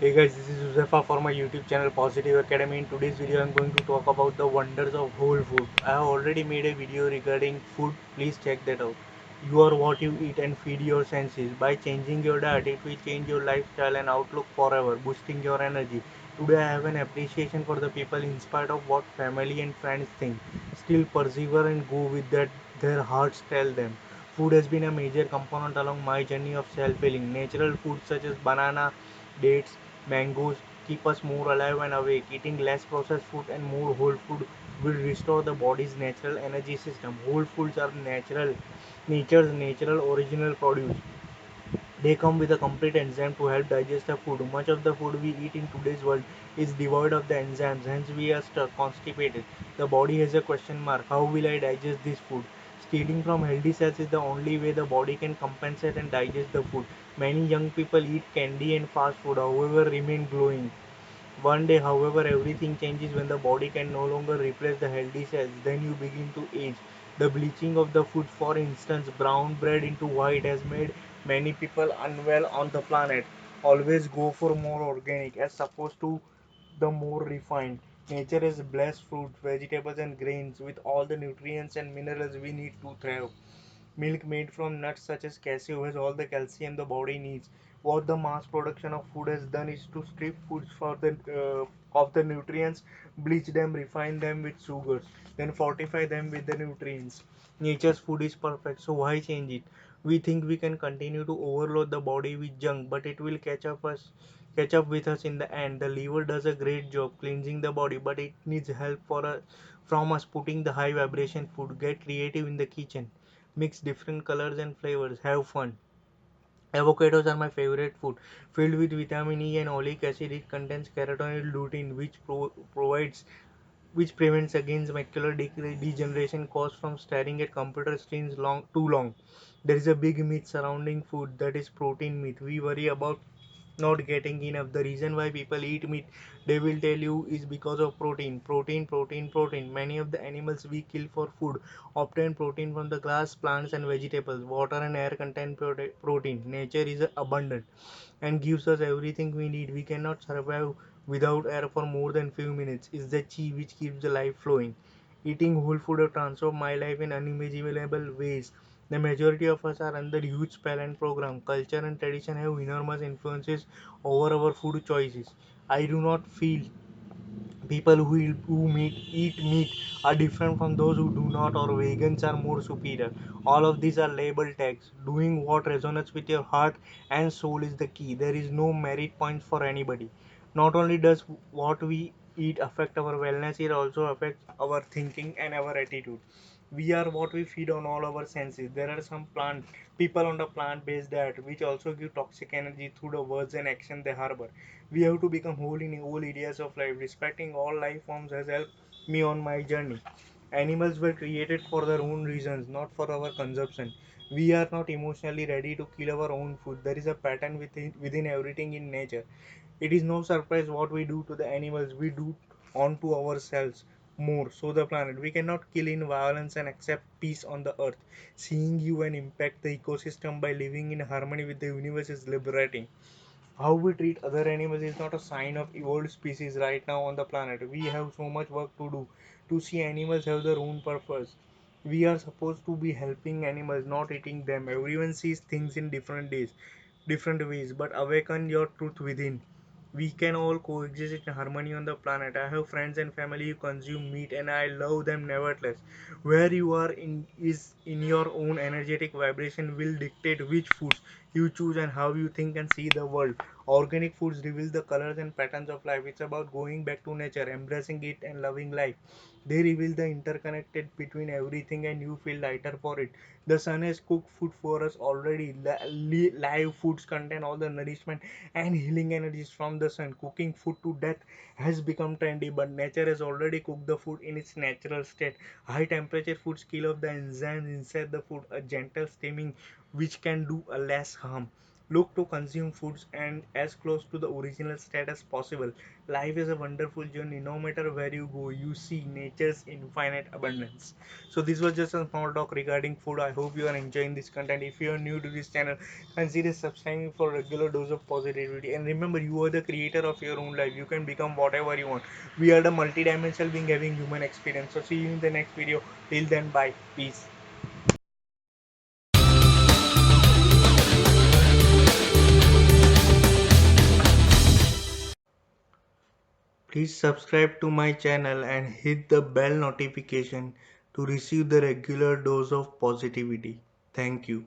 Hey guys, this is Huzaifa for my YouTube channel Positive Academy. In today's video, I'm going to talk about the wonders of whole food. I have already made a video regarding food. Please check that out. You are what you eat and feed your senses. By changing your diet, it will change your lifestyle and outlook forever, boosting your energy. Today, I have an appreciation for the people in spite of what family and friends think. Still persevere and go with that their hearts tell them. Food has been a major component along my journey of self-healing. Natural foods such as banana, dates, mangoes keep us more alive and awake. Eating less processed food and more whole food will restore the body's natural energy system. Whole foods are nature's natural original produce. They come with a complete enzyme to help digest the food. Much of the food we eat in today's world is devoid of the enzymes, hence we are stuck, constipated. The body has a question mark. How will I digest this food? Stealing from healthy cells is the only way the body can compensate and digest the food. Many young people eat candy and fast food, however, remain glowing. One day, however, everything changes when the body can no longer replace the healthy cells. Then you begin to age. The bleaching of the food, for instance, brown bread into white, has made many people unwell on the planet. Always go for more organic as opposed to the more refined. Nature has blessed fruits, vegetables, and grains with all the nutrients and minerals we need to thrive. Milk made from nuts such as cashew has all the calcium the body needs. What the mass production of food has done is to strip foods for of the nutrients, bleach them, refine them with sugars, then fortify them with the nutrients. Nature's food is perfect, so why change it? We think we can continue to overload the body with junk, but it will catch up with us in the end. The liver does a great job cleansing the body, but it needs help from us putting the high vibration food. Get creative in the kitchen. Mix different colors and flavors. Have fun. Avocados are my favorite food. Filled with vitamin E and oleic acid, it contains carotenoid lutein, which prevents against macular degeneration caused from staring at computer screens too long. There is a big myth surrounding food, that is protein myth. We worry about not getting enough. The reason why people eat meat, they will tell you, is because of protein. Protein. Many of the animals we kill for food obtain protein from the grass, plants, and vegetables. Water and air contain protein. Nature is abundant and gives us everything we need. We cannot survive without air for more than few minutes. It's the chi which keeps the life flowing. Eating whole food have transformed my life in unimaginable ways. The majority of us are under huge spell and program. Culture and tradition have enormous influences over our food choices. I do not feel people eat meat are different from those who do not, or vegans are more superior. All of these are label tags. Doing what resonates with your heart and soul is the key. There is no merit points for anybody. Not only does what we eat affect our wellness, it also affects our thinking and our attitude. We are what we feed on all our senses. There are some plant people on the plant-based diet which also give toxic energy through the words and action they harbor. We have to become whole in all areas of life. Respecting all life forms has helped me on my journey. Animals were created for their own reasons, not for our consumption. We are not emotionally ready to kill our own food. There is a pattern within everything in nature. It is no surprise what we do to the animals, we do onto ourselves more. So the planet. We cannot kill in violence and accept peace on the earth. Seeing you and impact the ecosystem by living in harmony with the universe is liberating. How we treat other animals is not a sign of evolved species right now on the planet. We have so much work to do to see animals have their own purpose. We are supposed to be helping animals, not eating them. Everyone sees things in different ways, but awaken your truth within. We can all coexist in harmony on the planet. I have friends and family who consume meat and I love them nevertheless. Where you are in is in your own energetic vibration will dictate which foods you choose and how you think and see the world. Organic foods reveal the colors and patterns of life. It's about going back to nature, embracing it and loving life. They reveal the interconnected between everything and you feel lighter for it. The sun has cooked food for us already. Live foods contain all the nourishment and healing energies from the sun. Cooking food to death has become trendy, but nature has already cooked the food in its natural state. High temperature foods kill off the enzymes inside the food. A gentle steaming which can do a less harm. Look to consume foods and as close to the original state as possible. Life is a wonderful journey. No matter where you go, you see nature's infinite abundance. So this was just a small talk regarding food. I hope you are enjoying this content. If you are new to this channel, consider subscribing for regular dose of positivity. And remember, you are the creator of your own life. You can become whatever you want. We are the multidimensional being having human experience. So see you in the next video. Till then, bye. Peace. Please subscribe to my channel and hit the bell notification to receive the regular dose of positivity. Thank you.